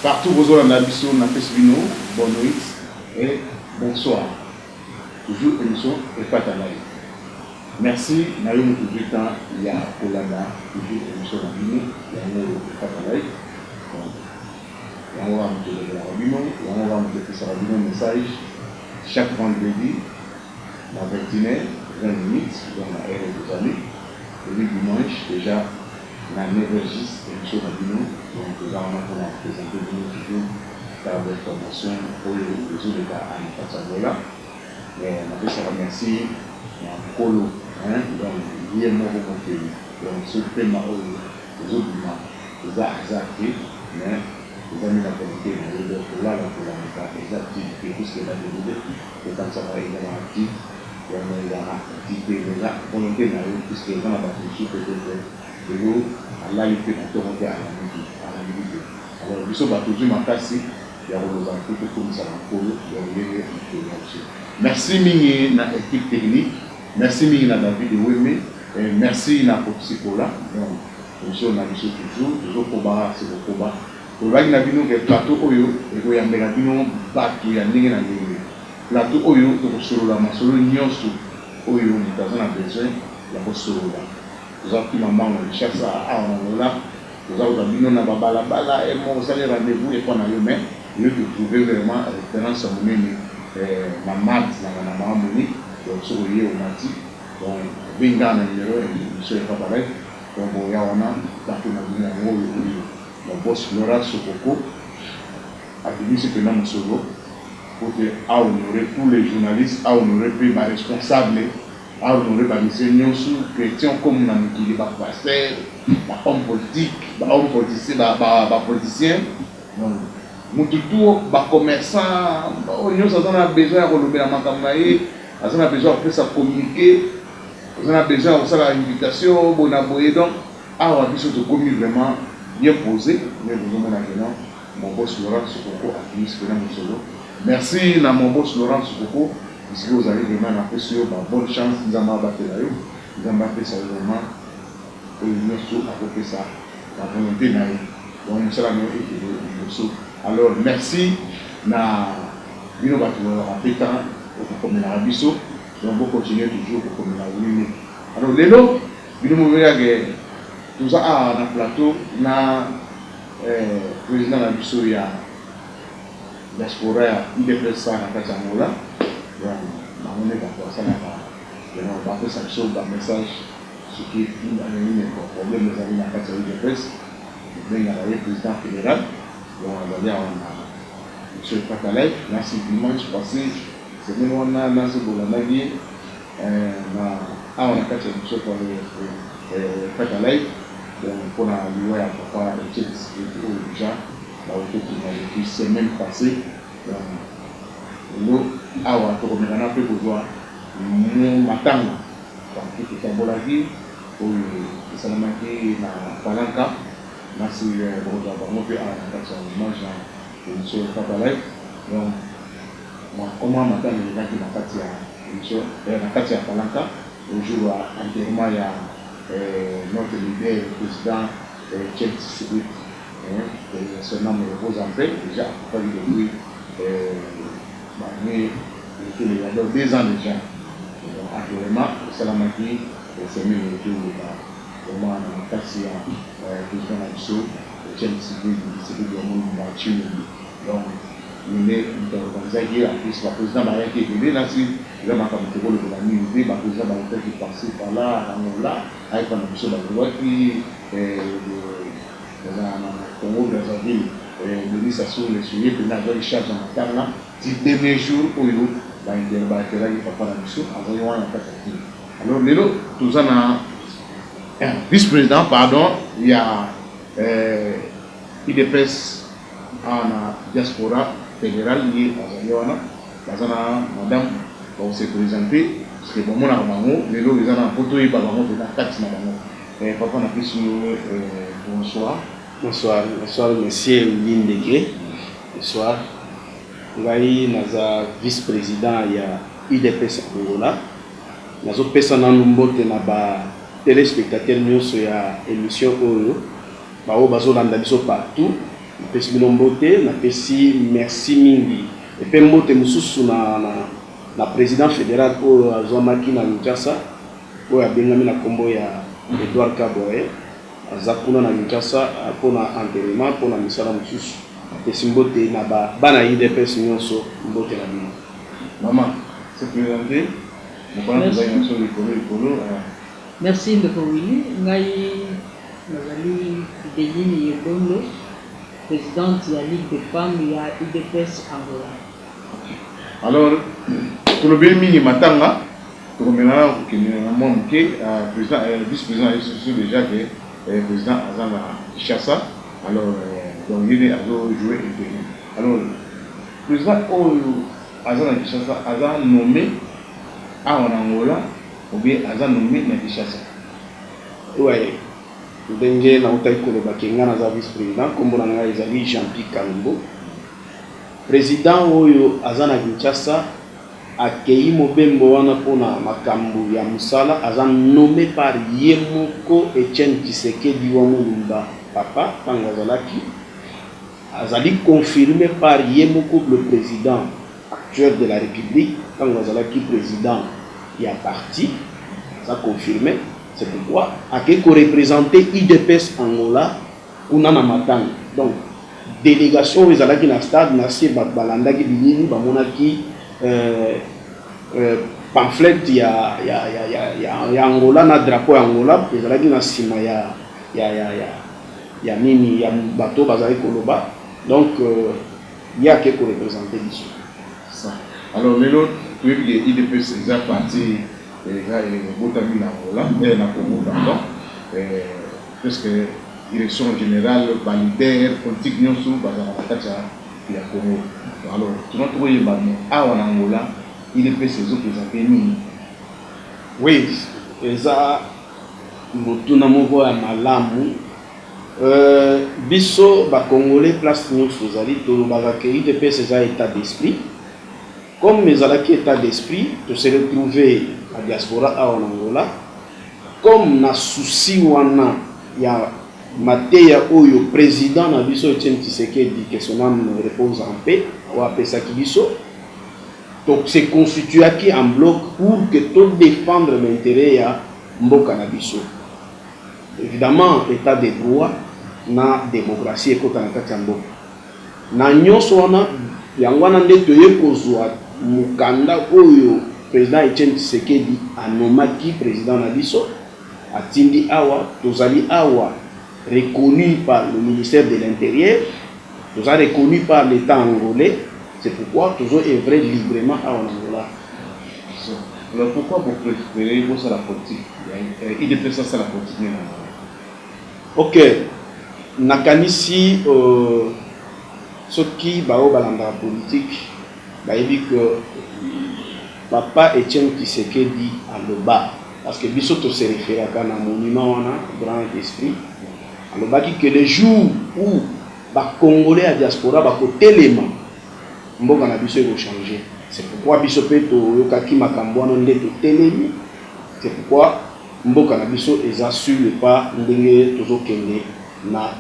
Partout vos zones en Abisso, on a fait bonne nuit et bonsoir. Toujours émission et pas à live. Merci, Nayoum Toujita, il y a Kolada, toujours émission en ligne, il y a un pas à live. On va me donner la Rabino, on va me donner sa message chaque vendredi, à 21h, 20 minutes, dans la ère des années. Et le dimanche, déjà, l'année registre émission Rabino, donc là on a présenté toujours par des formations pour les réseaux de la Anne-Patsagola. Mais on a fait ça remercier un colo, donc il y a un mot pour donc ce thème, les autres, les arts, mais les amis la qualité, là, pour la méta, les activités, tout ce qui est la vérité, et comme ça va également actif, il y a activité, les actes, volonté, puisque les gens ont battu, peut-être, de l'eau, à la lutte, à Toronto, à la musique. Alors, nous sommes toujours ma casse, il y a des activités comme ça, il y a aussi. Merci, Mingi, na équipe technique, merci, Mingi, na David de Weme, et merci, na Popsicola. Donc, nous sommes toujours pour barrer, c'est le combat. Pour la Nabino, le plateau Oyo, et vous avez un bateau, il y a un plateau Oyo, donc sur la masolo, Nyonsu, Oyo, nous avons besoin, il y a solo là. Vous avez pris maman, on cherche à là, vous avez un na babala, et vous allez rendez-vous, et puis on a eu, mais il faut trouver vraiment référence à ma mat, la maman Monique, donc sur le au Mati, donc, Benga, le numéro, et monsieur est pas pareil, donc, il y a un an, plateau Nabino, mon boss Laura Sokoko a dit ce que nous sommes pour honorer tous les journalistes, à honorer les responsables, à honorer les enseignants, chrétiens comme nous qui les pasteurs, les hommes politiques, les hommes politiciens, nous tous les commerçants, nous avons besoin de relever la macamaïe, nous avons besoin de communiquer, nous avons besoin de faire l'invitation, bon abonné donc, à on a besoin de communiquer vraiment. Bien posé, mais nous avons maintenant mon boss Laurent Sokoko à Tunis, merci à mon boss Laurent Sokoko, puisque vous avez vraiment apprécié ma bonne chance, nous avons battu là, nous avons battu ça vraiment, et nous avons fait ça, la volonté n'a eu. Donc nous sommes alors merci, na nous avons fait tant pour comme la Rabisso, donc vous continuez toujours pour comme la Wini. Alors les lots, nous avons vu tout ça dans le plateau, le président de la Bisso, il y a diaspora, il est présent dans le Kazamola. On est d'accord, ça n'a pas. On va faire ça sur le message, ce qui est un problème, les amis dans le Kazamola de presse. Il y a le président fédéral, donc on va dire, M. Patalay, merci dimanche passé, c'est même on a dans ce Bolanagui, on a fait ça pour le Patalay. Donc, pour la loi à papa et déjà, depuis semaine passée, nous avons fait besoin de matin, donc tout est bolagi, pour le salamaki na palanca, merci pour avoir fait un hommage à M. Patalay. Donc, comment matin, les gens qui n'ont pas de palanca, aujourd'hui, entièrement, il y a notre leader, le président Chelsea Sibit, son nom repose en paix, déjà accompagné depuis il y a 2 ans déjà. Actuellement, Salamaki, c'est même le tour de la vraiment en taxi à président Abisso, Chelsea Sibit, de monde donc, il est organisé en plus, le président Maria qui est venu là, si il a marqué le rôle de la minute, le président Maria qui est passé par là, avec un officier de la loi qui est dans le Congo, dans la ville, le ministre sur les sujets, puis il a des charges en temps là, si dernier jour, où il va interroger il va pas la mission, envoyons un fait. Alors, les autres, tout ça, un vice-président, pardon, il y a IDPS en diaspora fédérale liée à Zayoana, madame, on s'est présenté, parce que bon, mon armement, les lots, ils en ont photo, ils ont fait la carte, madame. Papa, on a pris sur bonsoir. Bonsoir, bonsoir, monsieur Lindegé. Bonsoir. Ngai naza vice-président ya IDPS Angola. Nazo pesa na lumbote na ba téléspectateurs nyonso ya émission oyo. Ba o bazo landa biso partout. napesi bino mbote, napesi merci mingi. Et puis mbote mususu na président fédéral oyo azwamaki na Kinshasa oyo abengami na kombo ya Edouard Kaboye aza kuna na Kinshasa mpona enterrement mpona misala mosusu. Napesi mbote na bana UDPS nyonso mbote na bino. Maman, c'est présenté. Merci Ndeko Willy. Ngai nazali Deline Yebondo, présidente de la Ligue des femmes et à UDPS Angola. Alors, pour le bien mini matanga, pour le maintenant vice-président est déjà que président Azana Kinshasa. Alors, donc il est à jouer. Alors, président Azana Kinshasa a nommé en Angola ou bien Azana nommé na Kinshasa. Oui. Ndenge na utai koloba kenga na vice-président kombo na ngai ezali Jean-Pierre Kalumbo. Président oyo azana Kinshasa akei mobembo wana pona makambo ya musala aza nommé par Yemoko Etienne Tshisekedi wa Mulumba papa Tangazalaki azali confirmé par Yemoko le président actuel de la République Tangazalaki président il y a parti ça confirmé. C'est pourquoi il faut représenter IDPS Angola kuna na matanga. Donc délégation ils allaient na stade nasi balanda ki binini bamonaki pamphlet ya Angola na drapeau ya Angola ils allaient na sima ya nini ya bateau bazali koloba. Donc il y a qui représenter ici. Ça. Alors les autres oui IDPS ils sont partis Botami Angola, na Congo, pardon, puisque direction générale, validée, politique, nous sommes dans la Congo. Alors, tout le monde est en Angola, il est précisé que ça oui, ça, tout le monde est malamu. Biso, ba Congolais, place nous sous ali, tout le monde est précisé état d'esprit. Comme mes alaki état d'esprit, de se retrouver à diaspora en Angola, comme na souci wana ya mateya oyo président na biso Etienne Tshisekedi que son âme repose en paix, ou apesa ki biso, donc se constitue en bloc pour que tout défendre l'intérêt ya mboka na biso. Évidemment, état de droit na démocratie ekota na kati ya mboka. Na nyonso wana yango wana nde toye kozwa mukanda oyo président Etienne Tshisekedi anomaki président na biso atindi awa tozali awa reconnu par le ministère de l'Intérieur, tozali reconnu par l'État angolais, c'est pourquoi toujours œuvrer librement à Angola. Alors pourquoi vous préférez ça la politique? Il dépend ça la politique. Ok, nakanisi ce qui bao balanda politique, bah il dit que papa Etienne Tshisekedi à Loba, parce que bisoto se réfère à un monument grand esprit. À Loba dit que les jours où les Congolais à diaspora va côté élément, mboka na biso va changer. C'est pourquoi bisope to yokaki makambo na ndeto telemi. C'est pourquoi mboka na biso eza sur le pas ndenge tozo kende na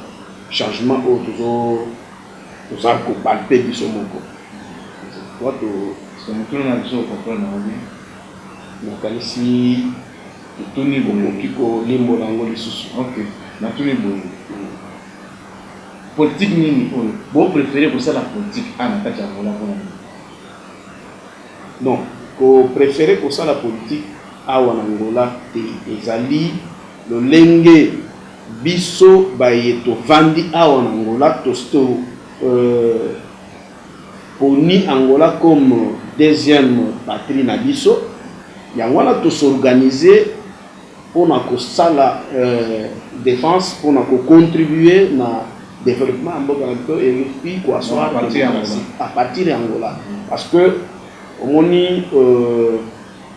changement au tozo ko palper biso moko. C'est pourquoi to c'est mon na biso comprendre na kanisi tout niveau kiko limbo nango lisusu. OK. Na tout niveau. Politique nini oyo bon préféré pour ça la politique na kati ya Angola pour non ko préféré pour ça la politique awa na Angola te ezali le lenge biso bayeto vandi awa na Angola tosto poni Angola comme deuxième patrie na biso yango wana to s'organiser pour na ko sala défense pour na ko contribuer na développement en mboka et puis quoi soit à partir d'Angola parce que omoni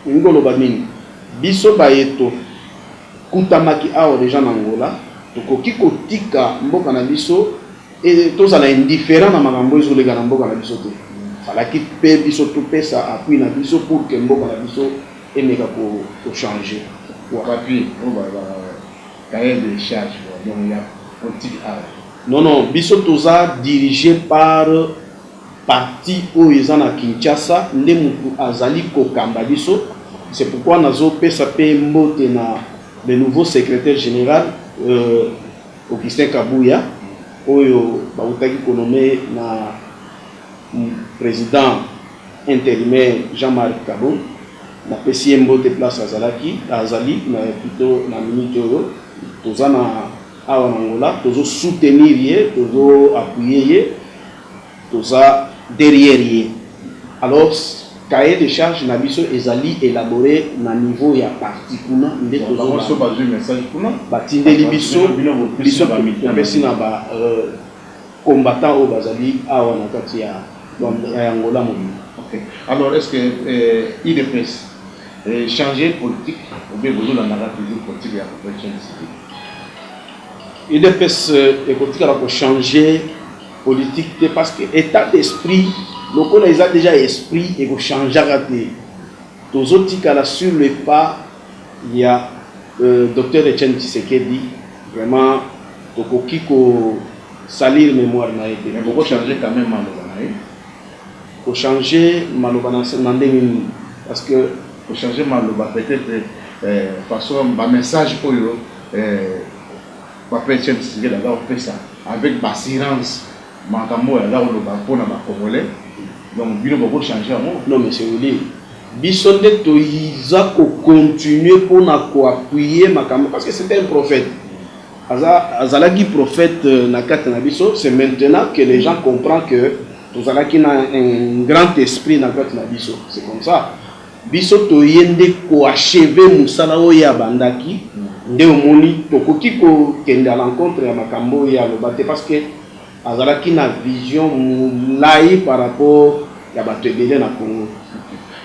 ngolo banini biso bayeto kutamaki awa déjà en Angola tokoki kotika mboka na biso et tozala indifférent na makambo ezolega na mboka na biso te falaki pe biso to pesa appui na biso pour que mboka na biso emeka ko changer pour appui on va cahier de charge donc il y a politique Non, non, biso toza dirigé par parti Oezana Kinshasa, Ndemutu Azali Kokamba biso. C'est pourquoi nazo pesa pe mbote na le nouveau secrétaire général Augustin Kabouya, oyo bautaki konome na président intérimaire Jean-Marc Kabou, na pesi mbote place Azali na plutôt na minute oyo tozana awa Angola, tozo soutenir ye, tozo appuyer ye, toza derrière ye. Alors cahier de charge na biso ezali élaboré na niveau ya parti kuna nde tozo ba message kuna batindeli biso biso pesi na ba combattant au bazali awa na kati ya Angola mobile. OK. Alors est-ce que IDPS changer politique ou bien vous la narrative politique ya IDPS écoutez pour changer politique parce que état d'esprit local ils a déjà esprit et pour changer raté tous autres qui sur le pas il y a docteur Etienne Tshisekedi vraiment tokoki ko salir mémoire na été mais pourquoi changer quand même malobana pour changer malobana mandengini parce que pour changer maloba peut-être façon un message pour eux Papa Etienne Tshisekedi là on fait ça avec assurance makambo là on le pour na Congolais donc bino beaucoup changer non mais c'est lui biso nde toiza ko continuer pour na ko appuyer makambo parce que c'était un prophète azalaki prophète na kati na biso c'est maintenant que les gens comprennent que tozalaki na un grand esprit na kati na biso c'est comme ça biso toyende ko achever musala oyo ya bandaki nde omoni tokoki ko kende à l'encontre ya makambo ya lobate parce que azalaki na vision mulai par rapport ya bato ebele na Congo.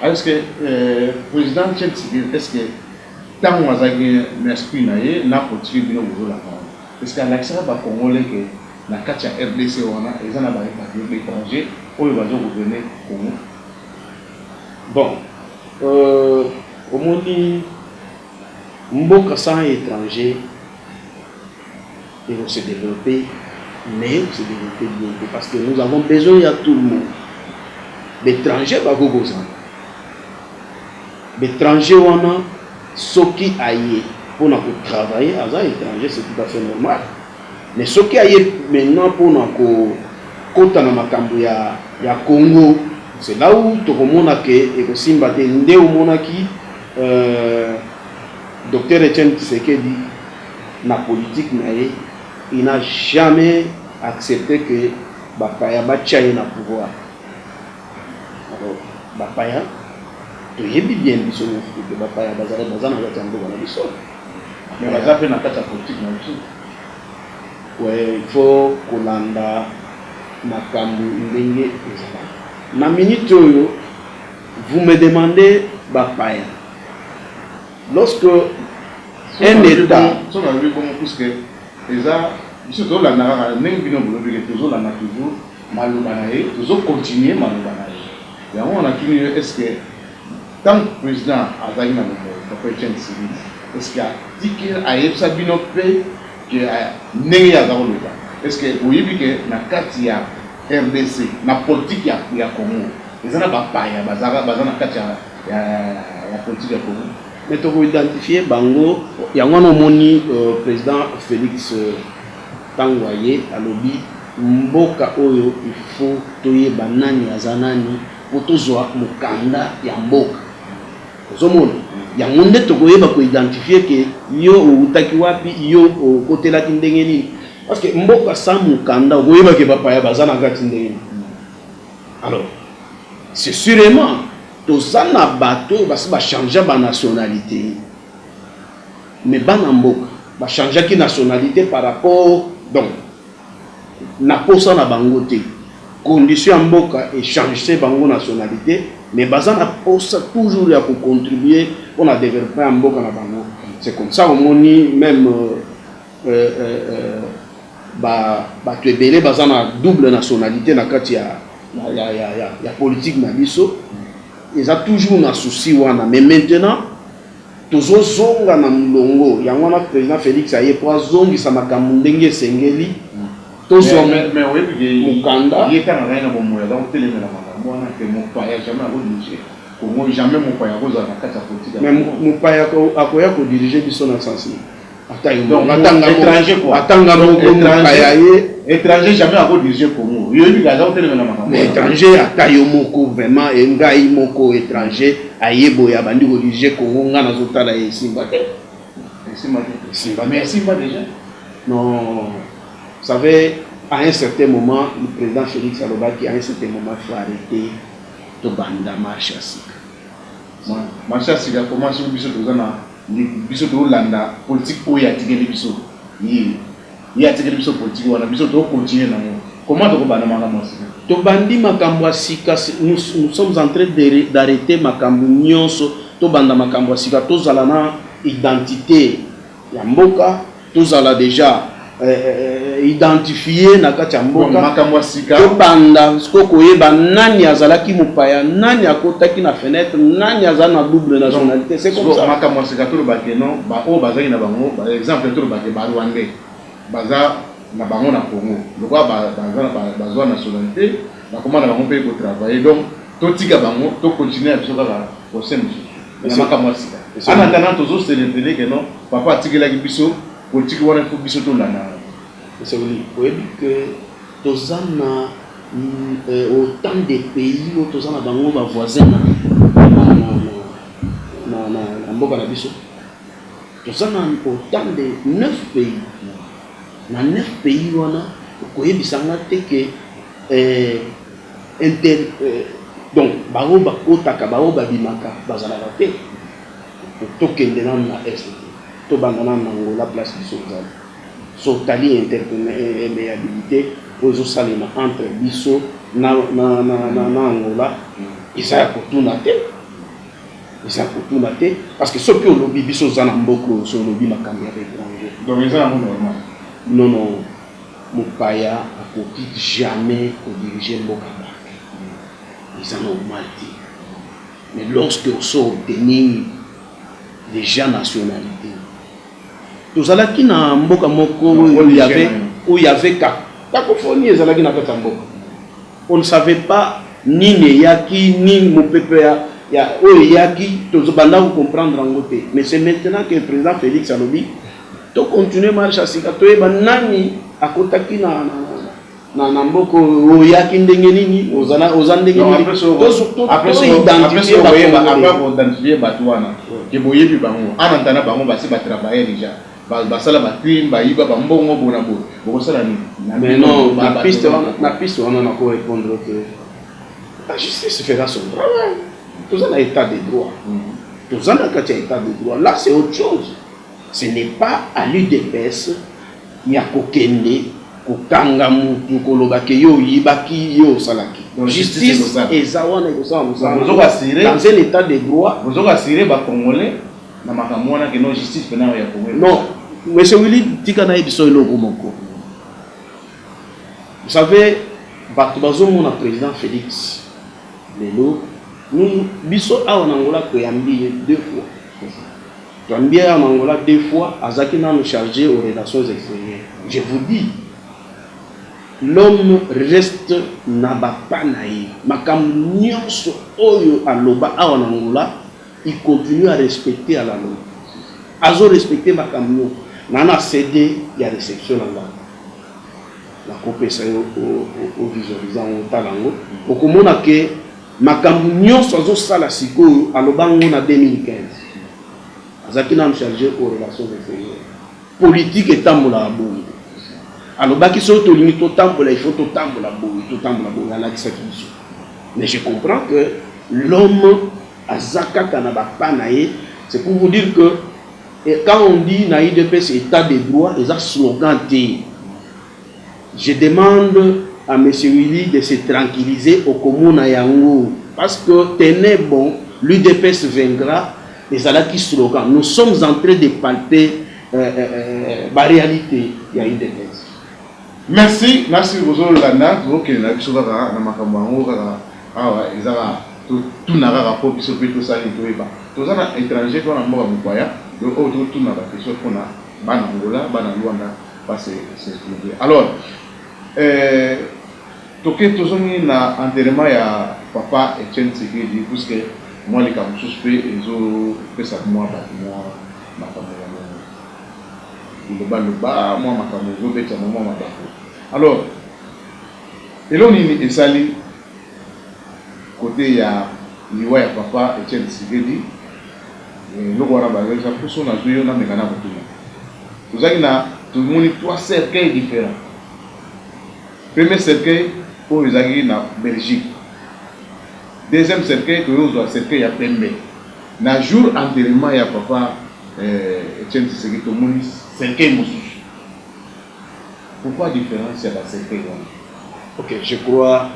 Est-ce que président Tshisekedi est-ce que tant on azalaki l'esprit na ye na politique bino bozola est-ce que l'accès ba congolais que na kati ya RDC wana eza na ba étranger oyo bazo gouverner Congo? Bon omoni mboka sans étranger et on se développer mais on se développer bien parce que nous avons besoin de tout le monde. L'étranger va vous besoin. L'étranger on a ce qui aille pour travailler à ça étranger c'est tout à fait normal. Mais ce qui aille maintenant pour nous compter na makambo ya Congo c'est là où tout le monde a que et aussi mbaté ndé au monaki docteur Etienne Tshisekedi na politique naé il n'a jamais accepté que bapaya bachaye na pouvoir. Alors bapaya to yebi bien biso que bapaya bazala bazana batambo na biso mais baza pe na kata politique na biso. Ouais, il faut kolanda makambo ndenge ezala. Na minute oyo vous me demandez bapaya. Lorsque un état son arrivé comme puisque eza biso to la nara ndenge bino bolobi que toujours la na toujours malobanaye toujours continuer malobanaye. Ya on a kini est-ce que tant président azali na Papa Etienne Tshisekedi est-ce que dit que ayebsa bino pe que ndenge ya zakoloba est-ce que oyebi que na kati ya RDC na politique ya Congo ezana bapaya bazaka bazana kati ya politique ya Congo. Mais tu peux identifier bango yango no moni président Félix Tangwaye alobi mboka oyo il faut toyeba nani azanani pour tozwa mukanda ya mboka ozomona yango nde tokoyeba ko identifier que yo utaki wapi yo kotela kindenge nini parce que mboka sa mukanda okoyeba ke bapaya bazana kati ndenge. Alors c'est sûrement tozana bato basi ba changer ba nationalité mais bana mboka ba changer ki nationalité par rapport donc na posa na bango te condition ya mboka et changer bango nationalité mais bazana posa toujours ya ko contribuer pour na développer ya mboka na bango. C'est comme ça au moni même ba to ebele bazana double nationalité na kati ya politique na biso. Ils ont toujours un souci wana mais maintenant tozo zonga na mulongo yango na président Félix aye pour zongi sa makambo ndenge sengeli Tous sont mais oui, Mukanda. Il est en train de mourir, donc télé mais la moi que mon père jamais dirigé. Comment jamais mon père a la carte politique. Mais mon père a quoi diriger du son sens. Étranger quoi. Étranger jamais à diriger Congo. Il y a eu gazon télé mais étranger atayo moko vraiment engai moko étranger ayebo ya bandi diriger Congo ngana zotala esimba. Merci pas déjà. Non, vous savez, à un certain moment, le président Félix Alobaki, à un certain moment, il faut arrêter de banda marche à Sika. Marche à Sika, comment si vous bisous de bisous de Hollanda, politique pour y attirer les bisous. Il y a attiré les bisous politiques, on a bisous de continuer. Comment tu banda marche à Tobandi makambo à Sika, nous sommes en train d'arrêter makambo nyonso, Tobanda makambo à Sika, tous à la identité. Yamboka, tous à la déjà. Identifié na kati ya mboka to banda skoko yeba nani azalaki mupaya nani akotaki na fenêtre nani azana double nationalité c'est comme ça makamwa sika to baké non ba o bazaki na bango par exemple to baké ba Rwandais baza na bango na Congo lokwa bazwa nationalité na comment na bango pe ko travailler donc to tika bango to continuer à tsoka au sein de makamwa sika en attendant toujours c'est le que non papa tikela ki biso politique wana ko biso to lana c'est oui que tozana autant de pays où tozana bango ba voisins na mboka na biso tozana autant de 9 pays na 9 pays wana ko yebisanga te que donc bango bakotaka bango babimaka bazala te tokende na est to bandana nango la place du Sozal so tali interprétabilité aux salima entre biso na Angola isa kotuna te parce que ce que lobby biso zana mboko so lobby makambi avec étranger donc ils ont normal non mupaya akoki jamais ko diriger mboka ils ont normal mais lorsque on sort obtenir déjà nationalité tozalaki na mboka moko où il y avait cacophonie ezalaki na kati ya mboka on ne savait pas ni yaki ni mopepe ya oyo yaki tozobanda ko comprendre en côté mais c'est maintenant que le président Félix alobi to continuer marche à Sika to eba nani akotaki na mboko oyo yaki ndenge nini oza ndenge nini après identifier batwana que boyebi bango anantana bango basi ba travailler déjà basala ba crime ba yiba ba mbongo bona bo bokosala ni mais non na piste on a ko répondre que la justice fera son travail tout ça na état de droit tout ça na état de droit là c'est autre chose ce n'est pas à l'UDPS ya kokende kokanga mutu koloba ke yo yibaki yo salaki justice ezawana ekosala musala dans un état de droit vous avez assuré ba congolais na makambo wana que non justice pena ya Congo non monsieur Willy tikana ebiso eloko moko vous savez bato bazomona président Félix lelo nous biso awa na Angola ko yambi 2 fois Twambia en Angola 2 fois azaki na nous chargé aux relations extérieures je vous dis l'homme reste nabapanaï makambo nyonso oyo aloba awa na Angola il continue à respecter à la loi azo respecter makambo nana cédé il y a réception là la copesa au visualisant au talango okomona ke makambo nyonso azo sala sikoyo alobango na 2015 azaki na chargé aux relations extérieures politique etambola bongo alobaki so to limite totambola il faut totambola bongo alakisa biso mais je comprends que l'homme azaka kanabapa nae c'est pour vous dire que et quand on dit na IDPS état de droit les slogan T je demande à monsieur Willy de se tranquilliser au commun yango parce que tenez bon l'UDPS vaincra les alaki slogan nous sommes en train de palper la réalité ya IDPS. Merci beaucoup Lana donc na biso kaka na makambo yango kaka awa ezaka tout na rapport biso pe to sali to eba to zana étranger to na mboka mupaya donc tout na ba question pona bana Angola bana Luanda parce c'est alors toke tozongi na enterrement ya papa Etienne Tshisekedi puisque moi les cas suspect ezo pesa moi ba moi makambo ya loba moi makambo ezo beta moi mabako. Alors eloni ni esali côté ya liwa ya papa Etienne Tshisekedi loko wana bazalisa puso na zuyo na mekana botuna tozali na tomoni trois cercueils différents. Premier cercueil pour les aguilles na Belgique. Deuxième cercueil que nous avons cercueil à Pembe. Na jour enterrement ya papa Etienne Tshisekedi to moni cercueil mosusu. Pourquoi différence ya la cercueil wana? Ok, je crois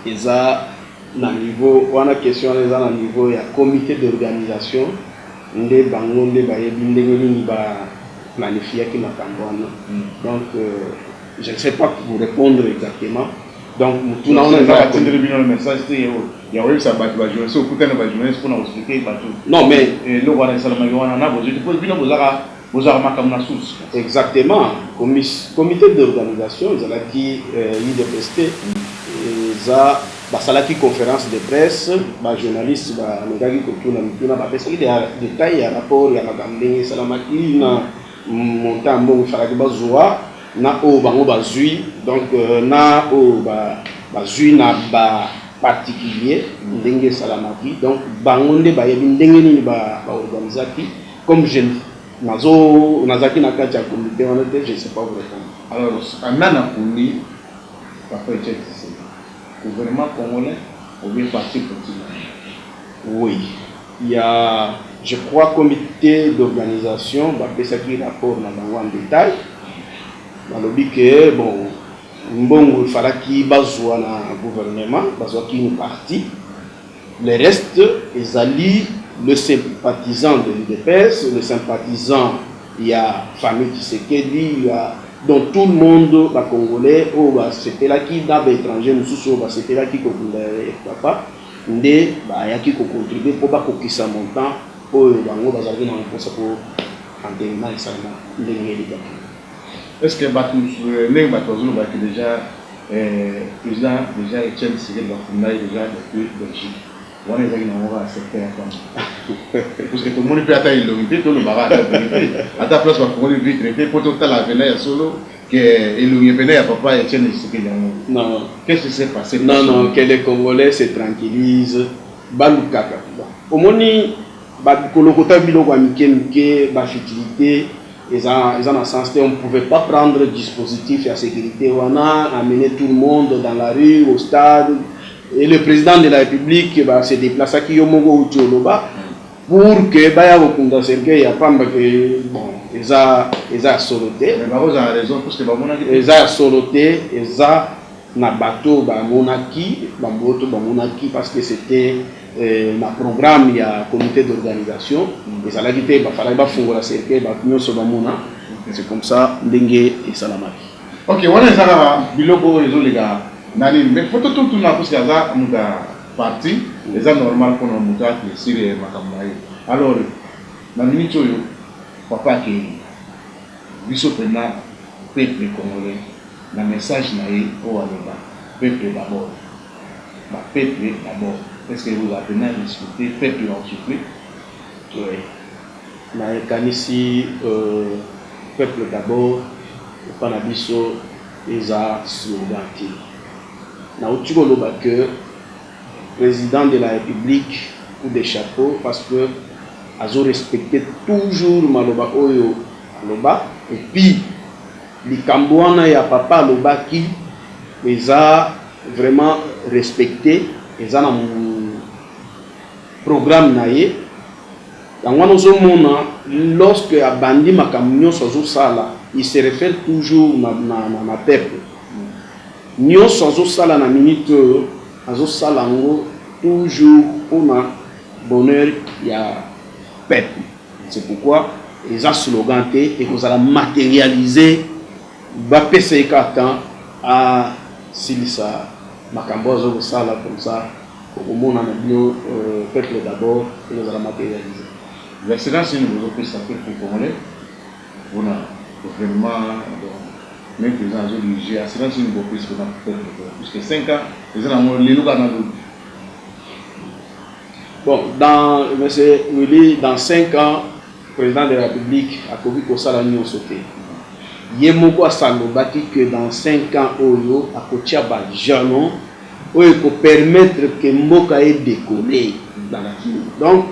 eza na niveau wana question eza na niveau ya comité d'organisation nde bango nde bayebi ndenge nini ba planifier ki makambo wana. Donc je ne sais pas vous répondre exactement. Donc, tout le monde le message, il y a eu ça, non, mais exactement, comité d'organisation, ils ont dit UDPST, ils ont fait conférence de presse, les journalistes, les détails, rapport, il y a la Salamaki, montant, na o bango bazui donc na o bazui na ba particulier ndenge salamaki donc bango nde bayebi ndenge nini ba organisaki comme je nazaki na kati ya comité wana te je sais pas vous répondre. Alors anana kundi papa Etienne Tshisekedi gouvernement congolais ou bien parti politique? Oui, il y a je crois comité d'organisation ba pesaki rapport na bango en détail. Malobi que bon mbongo falaki bazwa na gouvernement bazwa ki une partie le reste ils allient le sympathisant de l'UDPS le sympathisant il y a famille Tshisekedi il y a donc tout le monde ba congolais ou ba c'était là qui dans étranger nous sous ba c'était là qui kokundé papa ndé ba yaki ko contribuer pour ba kokisa montant pour bango bazali na réponse pour enterrement seulement ndenge est-ce que déjà président déjà Etienne Tshisekedi déjà depuis Belgique on est allé dans un secteur parce que tout le monde peut attendre il tout le barrage à ta place on va vite traiter pour tout la venir solo que il venait à papa Etienne Tshisekedi. Non, qu'est-ce qui s'est passé? Non, que les Congolais se tranquillisent balukaka au moni ba kolokota biloko amike ba futilité. Ils ont un sens on ne pouvait pas prendre le dispositif à sécurité. On a amené tout le monde dans la rue, au stade. Et le président de la République se déplace à Kiyomogo ou Tcholoba pour que Baya Okunda Sergei y a pas que bon, ils ont soloté. Mais vous avez raison parce que ils ont soloté, ils ont na bateau ba monaki, ba moto ba monaki parce que c'était ma programme il y a comité d'organisation et ça l'a quitté ba fallait ba fungola cercle ba kunyo so ba mona c'est comme ça ndenge et salamaki. OK, wana ezaka biloko ezo lega nani mais photo tout na parce que ça muda parti les normal pour nous muta qui sur makamai. Alors na minute yo papa ki biso pena peuple congolais na message na ye o aloba peuple d'abord. Ba peuple d'abord. Est-ce que vous avez bien discuté, peuple en souffle? Oui. Mais ici, peuple d'abord, le Panabiso, ils ont slogan. Nous avons dit que le président de la République ou des chapeaux, parce que ils ont respecté toujours Maloba Oyo Aloba, et puis les Cambouana et Papa Aloba qui les a vraiment respecté. Ils ont un programme naïe. Lorsque Abandi Makamio Sozo Sala, il se réfère toujours à ma peuple. Nyo Sozo Sala na minute, Azo Salango, toujours on a bonheur, il y a peuple. C'est pourquoi ils ont sloganté et vous allez matérialiser Bapese Katan à Silisa. Makambo Azo Sala comme ça. Au monde a bien peuple d'abord et nous allons matérialiser. L'excellence, si nous avons fait ça pour Congolais, on a vraiment mais président j'ai assurance une bonne prise pour puisque 5 ans les gens les locaux bon dans monsieur Willy dans 5 ans président de la République a connu que ça l'union sauté yemoko asalobaki que dans 5 ans oyo akotia ba jalon oyo ko permettre que mboka ait décoller dans la vie. Donc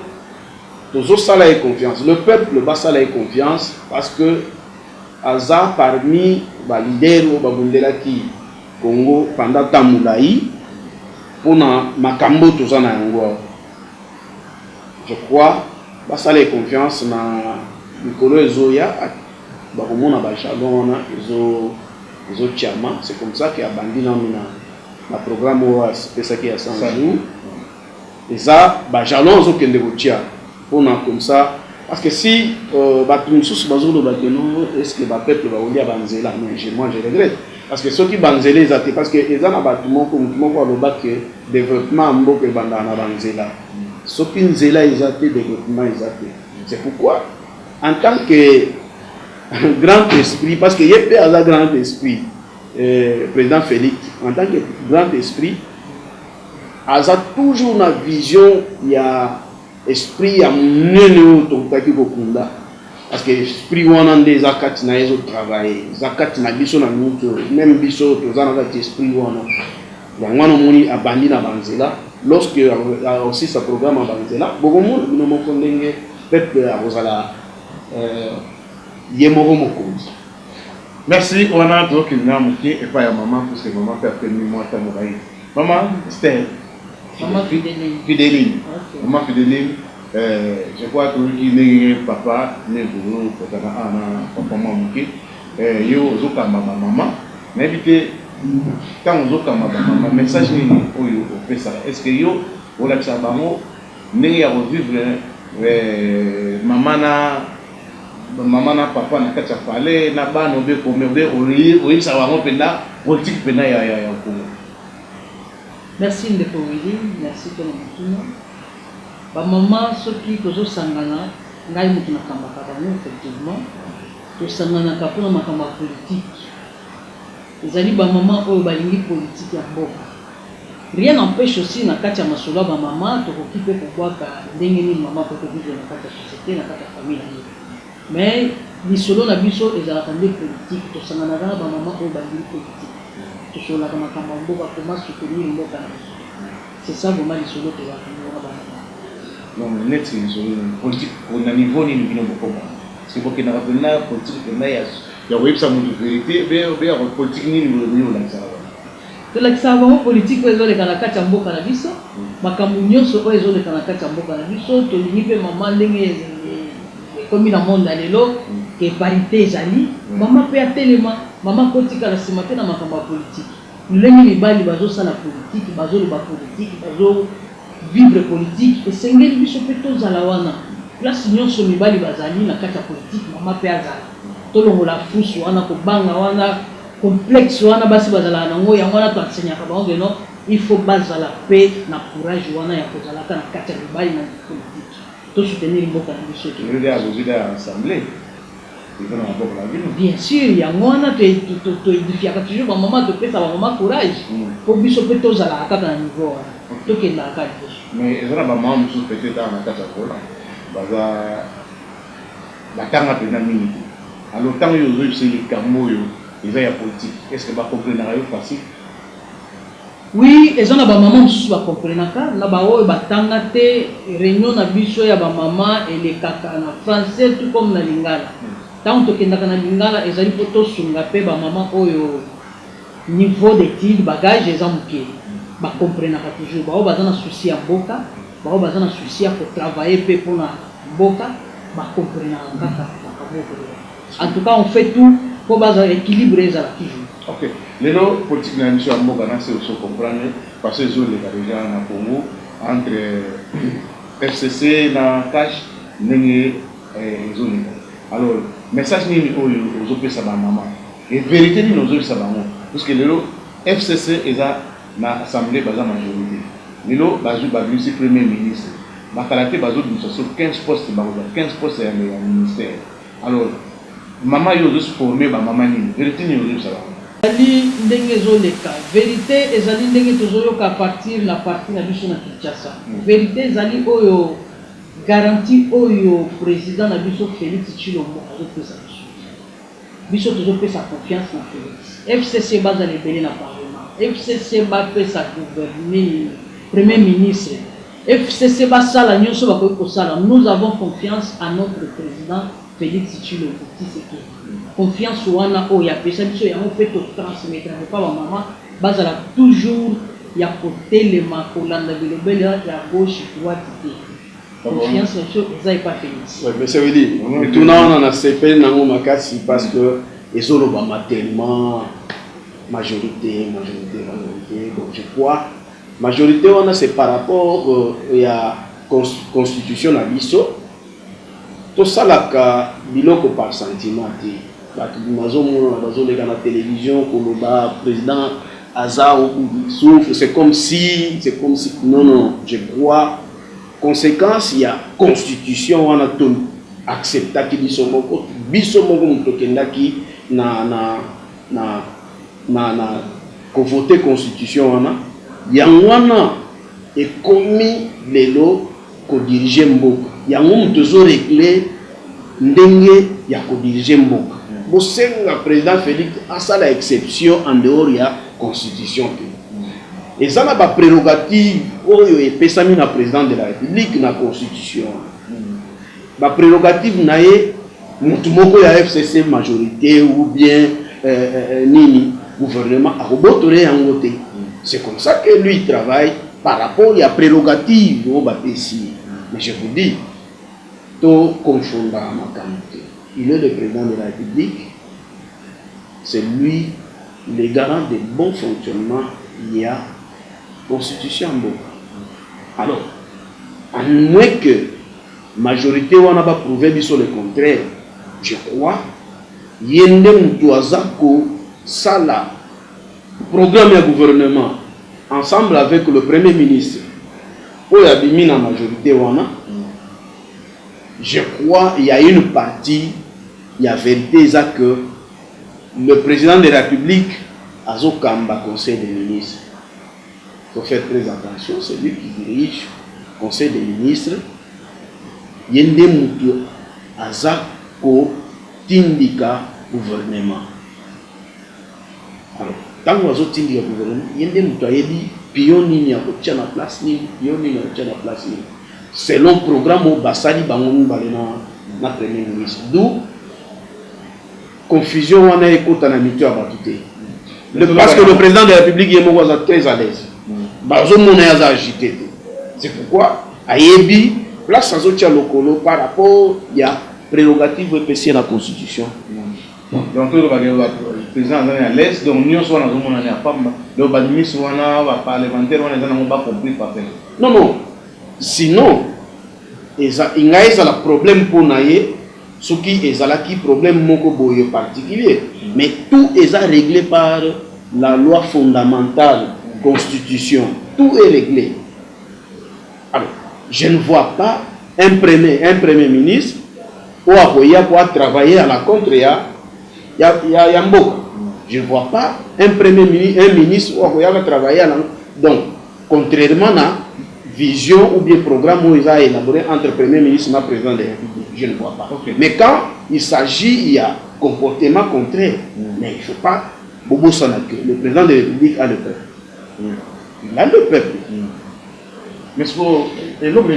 tous ça là confiance le peuple ba ça là confiance parce que Aza parmi les leaders au Babundelaki Congo pendant Tamoulaï pour Makambo tout ça je crois que ça a confiance dans Nicolas Zoya Bakomona Bachalon Zo Tiama c'est comme ça qu'il a bandit dans le programme c'est ça qui a 100 jours et ça Bachalon Zo Kende Botia pour comme ça. Parce que si est-ce que le peuple va aller à Banzela? Moi je regrette. Parce que ceux qui Banzela, parce que les gens ont que développement Mboke Bandana Banzela. Ceux qui Nzela, ils ont développement. C'est pourquoi, en tant que grand esprit, parce qu'il y a un grand esprit, président Félix, en tant que grand esprit, il a toujours une vision, il y a esprit à mon parce que esprit on a des zakati na ezo travailler zakati na biso na muto même biso tozana ka esprit on a ngwana moni abandi na Banzela lorsque aussi sa programme à Banzela beaucoup monde no mo kondenge peuple a rozala yemoro mokonzi. Merci on a donc une âme qui est pas ya maman parce que maman fait appel moi ta moraï maman Esther Maman Fidéline. Maman Fidéline, je crois que il est papa, né pour papa maman qui, yo zoka maman, mais évitez quand on zoka maman, message ni oyo fait ça. Est-ce que yo on a ça bango, né à revivre maman na papa na kacha fale na ba no be comme oyi ça va mon penda politique penda ya Congo. Merci de Willy, merci pour le maman, ceux qui sont sangana, ngai mutu na kamba kabano effectivement, to sangana kapona makamba politique. Ezali ba maman oyo balingi politique ya mboka. Rien n'empêche aussi na kati ya masolo ba maman to kokipe kokwaka ndenge ni maman peut vivre na kati ya société na kati ya famille. Mais lisolo na biso ezalaka nde politique to sangana ba maman oyo balingi politique. Sur la comment soutenir le c'est ça vraiment les solos que non mais net c'est politique on a niveau ni nous beaucoup c'est pour que na rappelna politique que na ya web ça mon vérité bien politique ni nous là ça to la ça vraiment politique ezo le kana kati mboka na biso makambo nyonso ko ezo le kana kati mboka na biso to lipe maman ndenge comme dans monde lelo que parité ezali maman peut atelema maman kotika la simate na makambo politique ndenge mibali bazo sala politique bazo loba politique bazo vivre politique et sengeli biso pe tozala wana place nyonso mibali bazali na kati ya politique maman pe azala tolongola fusu wana kobanga wana complexe wana basi bazala nango yango wana to enseigner ka bango non il faut bazala pe na courage wana ya kozala na kati ya mibali na politique to soutenir mboka na biso to le gars vous êtes assemblée. Bien sûr, il y a un tu édifies toujours ma maman te fait ça maman courage pour biso pe tozala ata na niveau to ke la ka mais ezala ba maman musu peut-être na kata kola baza la kanga pena minute alors tant yo zo c'est le kambo yo ils ya politique est-ce que ba comprendre yo facile oui et on a ba maman musu ba comprendre ka na ba o ba tanga te réunion na biso ya ba maman et les kaka na français tout comme na lingala. Tant que nous avons lingala ezali poto sunga pe ba maman oyo niveau d'études bagage ezamouké ba comprendre toujours ba o bazana souci ya mboka ba o bazana souci ya travailler pe pour na mboka ba comprendre kaka en tout cas on fait tout pour baser équilibre ezala toujours. OK les no politique na mission mboka na c'est aussi comprendre parce que zo les déjà na Congo entre FCC na cash ndenge zone alors message ni aux opesa ba maman et vérité ni nos opesa ba mo parce que lelo FCC eza na assemblée baza majorité lelo bazu ba vice premier ministre ba kalaté bazu sur 15 postes ba 15 postes ya ministère alors maman yo juste formé ba maman ni vérité ni yo ça ali ndenge ezoleka vérité ezali ndenge tozoyoka à partir la partie na biso na Kinshasa vérité ezali oyo garantie oyo président na biso Félix Tshilombo azopesa biso tozopesa confiance na Félix FCC bazali ebele na parlement FCC bapesa gouverner premier ministre FCC basala nyonso bakoki kosala nous avons confiance à notre président Félix Tshilombo Tshisekedi confiance wana oyo apesa biso yango mpe totransmettre pa bamama bazala toujours ya kotelema kolanda bilobele ya gauche droite te confiance na biso eza epa Félix. Oui, mais ça veut dire tout le monde a CP nango makasi parce que ezolobama tellement majorité. Donc je crois majorité wana c'est par rapport ya constitution na biso tosalaka biloko par sentiment te bato nazomona bazoleka na télévision koloba président aza souffre c'est comme si non je crois conséquence il y a constitution wana to acceptaki biso moko mutokendaki na ko voter constitution wana yango wana ekomi lelo ko diriger mboka yango mutozo régler ndenge ya ko diriger mboka bosenga président Félix asala exception en dehors ya constitution et ça na ba prérogative oyo epesami na président de la République na constitution ba prérogative na ye mutu moko ya FCC majorité ou bien nini gouvernement akobotole yango te. C'est comme ça que lui travaille par rapport à prérogative au baptême. Mais je vous dis, tout confondant ma qualité. Il est le président de la République. C'est lui le garant des bons fonctionnements. Il y a constitution. Alors, à moins que la majorité on n'a pas prouvé sur le contraire, je crois, il y a un sala programme du gouvernement ensemble avec le premier ministre pour la majorité wana. Je crois il y a une partie, il y a vérité ça que le président de la République a Zokamba conseil des ministres. Il faut faire très attention, c'est lui qui dirige le conseil des ministres. Yende mutu azako tindika gouvernement. Alors, tant que vous avez le gouvernement, il y a des gens qui ont dit pion nini à la place ni pion nini à la place ni selon le programme au Bassali Bangonou Balena na premier ministre. D'où confusion on a écouté en amitié à Batouté. Parce que le président de la République est très à l'aise. Bazo mon a agité. C'est pourquoi Ayebi place à Zotia Lokolo par rapport il y a prérogative EPC dans la Constitution. Donc le président est à l'aise, donc nous sommes à Pamba, le ministre est parlementaire, on n'a pas compris. Non. Sinon, il y a un problème pour nous, ce qui est un problème particulier. Mais tout est réglé par la loi fondamentale, constitution. Tout est réglé. Alors, je ne vois pas un premier ministre ou pour travailler à la contre. Il y a Mboka. Je ne vois pas un ministre qui va travailler. Donc, contrairement à la vision ou bien programme où il a élaboré entre le Premier ministre et le Président de la République, je ne vois pas. Okay. Mais quand il s'agit, il y a comportement contraire. Mais il ne faut pas Bobo Sanake. Le Président de la République a le peuple. Il a le peuple. Mais ce que l'homme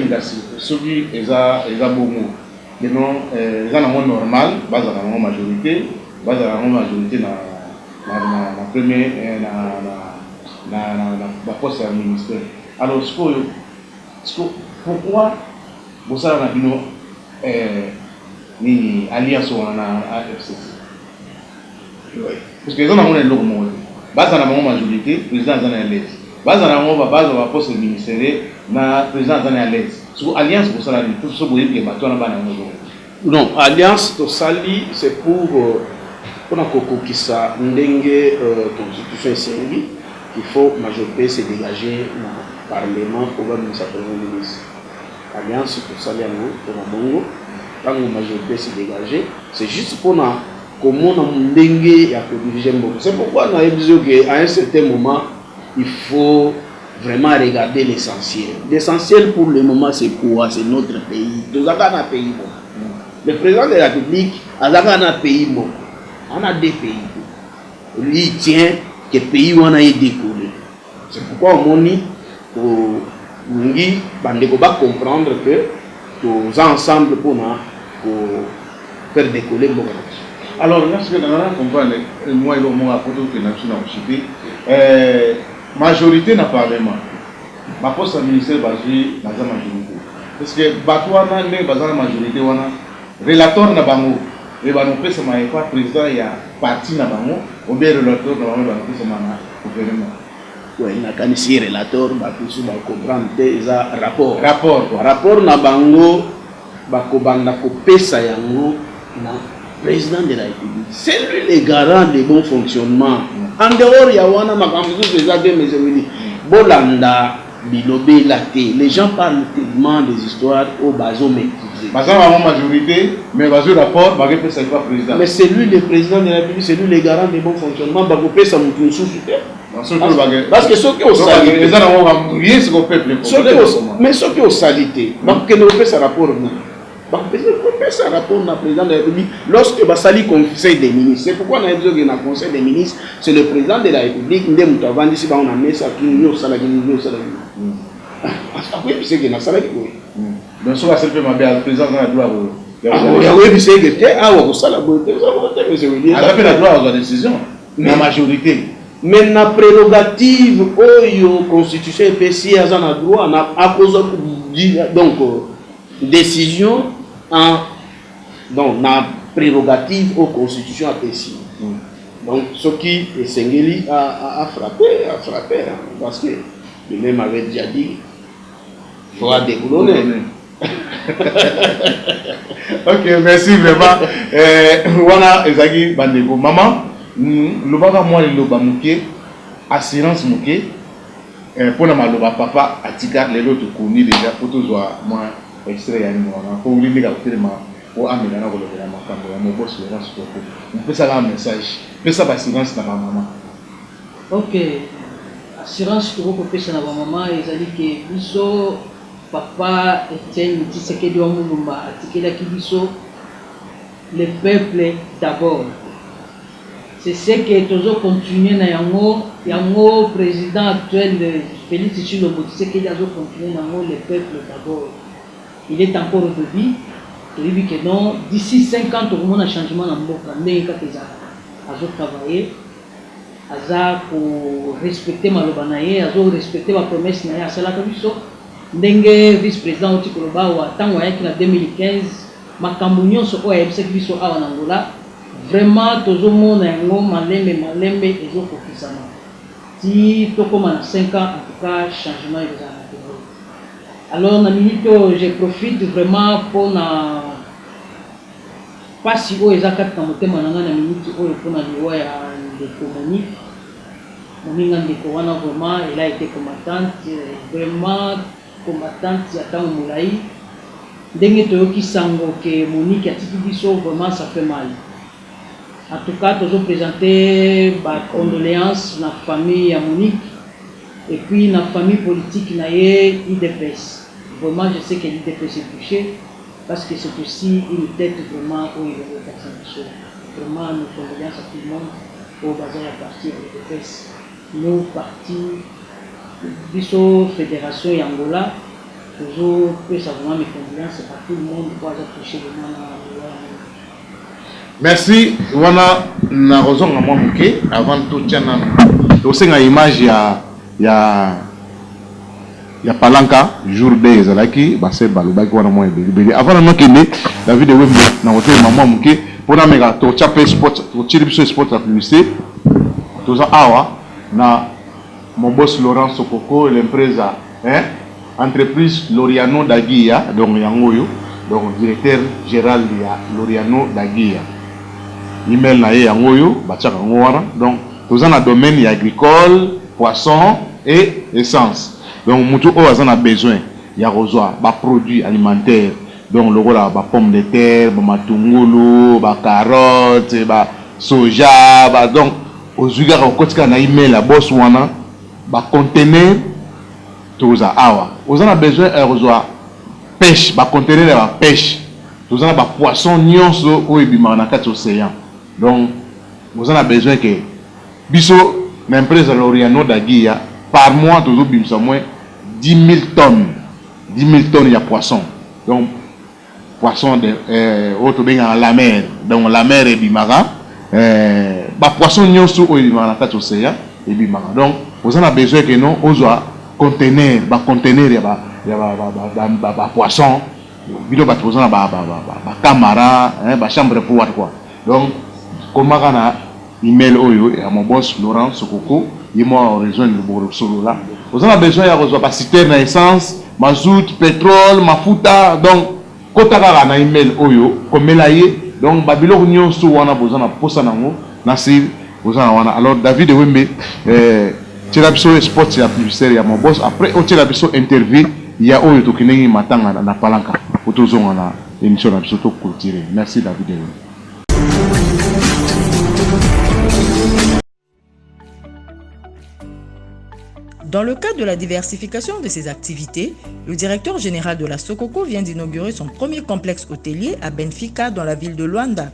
celui qui est bon, ils ont un monde normal, basé sur la majorité. Base à la majorité na premier na poste à ministère. Alors pourquoi vous savez ni alliance na FCC? Parce que ils ont un logo moi. Base à la majorité, président en l'aise. Base à la base à poste ministériel na président en l'aise. Sur alliance pour ça tout ce que vous dites que bateau na bana non, alliance to sali c'est pour qui sa ndenge constitution servi il faut majorité se dégager dans le parlement pour voir sa premier ministre. Alliance pour ça pour la bongo tant que majorité se dégager c'est juste pour comment on a diriger Mboko. C'est pourquoi on a dit qu'à un certain moment, il faut vraiment regarder l'essentiel. L'essentiel pour le moment, c'est quoi? C'est notre pays. Nous avons un pays. Le président de la République a un pays. On a des pays. Lui, il tient que le pays où on a décollé. C'est pourquoi on dit qu'on va comprendre que tous ensemble pour faire décoller le Mboko. Alors, lorsque nous comprenons, moi et moi, que nous majorité dans le Parlement, ma poste au ministère basé dans la majorité. Parce que Batouana n'est pas la majorité, relateur na bango, et bah nous faisons pas président il y a parti na bango, ou bien relateur na bango, nous faisons gouvernement. Oui, na kanisi relateur, bah tout ça va comprendre des rapports. Rapport na bango, bah kobanda ko pesa yango na président de la République. C'est lui le garant du bon fonctionnement. En dehors, il y a un Bolanda, Bilobé, Laté. Les gens parlent tellement des histoires au bateau maîtrisé. Majorité, mais le rapport, c'est pas président. Mais c'est lui le président de la République, c'est lui le garant du bon fonctionnement. Parce que ceux qui ont salité, mais ceux qui ont salité, ça rapport. Ça rapport au président de la République lorsque Basali conseil des ministres. C'est pourquoi on a besoin d'un conseil des ministres. C'est le président de la République qui a dit qu'on a mis ça qui nous salariés. Oui, c'est que nous salariés. Donc, ça va se faire le président de la République. Oui, c'est que tu as la droit à la décision. La majorité. Mais la prérogative, la constitution est à un droit, à cause de donc décision. Donc, la prérogative aux constitutions appréciées. Donc, ce qui est Sengeli a frappé, parce que le même avait déjà dit il faudra déboulonner. Ok, merci vraiment. Voilà, Ezagi Bandego. Maman, le baga moi le loba mouké, assurance mouké, pour la maloba papa, atika les autres connus déjà, pour tous moi. Extrait ya ni mwana ko ulinde ka kutelema o amela na kolobela makambo ya mo boss le raso ko mpesa la message pesa ba silence na maman. OK, assurance to ko pesa na maman ezali ke biso papa Etienne Tshisekedi wa Mulumba atikela ki biso le peuple d'abord. C'est ce que toujours continuer na yango président actuel Félix Tshisekedi Tshisekedi a continuer na le peuple d'abord. Il est encore au début. Il dit que non, d'ici 5 ans, tout le monde a changement dans le monde. Il a travaillé, pour respecter ma lobanaye, respecter ma promesse. Il a vice-président au Tikoloba, en 2015, ma cambounion sur OMC qui sont en Angola. Vraiment, tout le monde a malembe et si tout comme en 5 ans, en tout cas, changement est. Alors, je profite vraiment pour na pas si haut exact dans mon thème na minute pour na liwa ya de communique. Moninga ndeko wana vraiment elle a été combattante ya tant moulai. Ndenge toyoki sango que Monique a tiki biso vraiment ça fait mal. En tout cas, toujours présenter ba condoléances na famille à Monique et puis na famille politique na IDPS. Vraiment, je sais que l'IDPS est touchée parce que c'est aussi une tête vraiment où il y a des personnes. Vraiment, nous condoléances à tout le monde au bazar à partir de l'IDPS. Nous, partis, Bisso Fédération Angola, toujours que ça vraiment mes condoléances à tout le monde pour avoir touché le monde. Merci. Voilà, na raison à moi avant tout tchana. Donc une image il y a Palanka, jour des Zalaki, Bassel Balubaki, on a moins de avant de nous la vidéo na hôtel maman mouké pour la méga to chapé sport to chiribiso sport la publicité to za awa na mon boss Laurent Sokoko l'empresa entreprise Loriano Daguia donc yangoyo donc directeur général ya Loriano Daguia email na yangoyo bachaka ngwana donc to za na domaine agricole poisson et essence. Donc, mutu o a besoin, il y a besoin de produits alimentaires, donc le là ba pomme de terre ba matungulu ba carotte ba soja ba donc ozuga ko kotika na email la boss wana ba conteneur toza awa on a besoin de pêche ba conteneur ya pêche toza ba poisson nyonso o ebima na kati océan donc vous en avez besoin que biso l'empresa Loriano d'Aguia par mois tozo bimsa moins 10 000 tonnes. 10 000 tonnes il y a poisson. Donc poisson de auto bien la mer. Donc la mer est bimara ba poisson nyonso o bimara na kati océan et bimara. Donc vous en avez besoin que non ozoa conteneur ya ba poisson. Bido ba poisson ba camara ba chambre pour quoi. Donc comment on a email oyo à mon boss Laurent Sokoko, il m'a rejoint le bureau solo là. Vous avez besoin de recevoir citerne essence, mazout, pétrole, mafuta. Donc quand on a un email oyo, comme melaye, donc Babylone union sous on a besoin de posa nango, nasir, vous en avez. Alors David Wembe, tu as besoin de sport, tu as publicitaire à mon boss. Après, tu as besoin d'interview, il y a oyo to kinengi matanga na palanka. Autozon na émission na biso to clôturer. Merci David Wembe. Dans le cadre de la diversification de ses activités, le directeur général de la Sokoko vient d'inaugurer son premier complexe hôtelier à Benfica dans la ville de Luanda.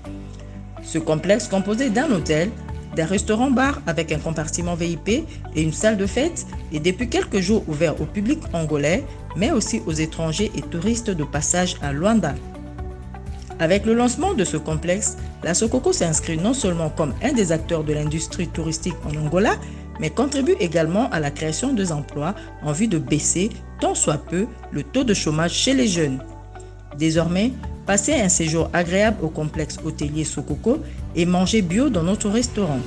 Ce complexe composé d'un hôtel, d'un restaurant-bar avec un compartiment VIP et une salle de fête est depuis quelques jours ouvert au public angolais, mais aussi aux étrangers et touristes de passage à Luanda. Avec le lancement de ce complexe, la Sokoko s'inscrit non seulement comme un des acteurs de l'industrie touristique en Angola, mais contribue également à la création d'emplois en vue de baisser, tant soit peu, le taux de chômage chez les jeunes. Désormais, passez un séjour agréable au complexe hôtelier Sokoko et mangez bio dans notre restaurant.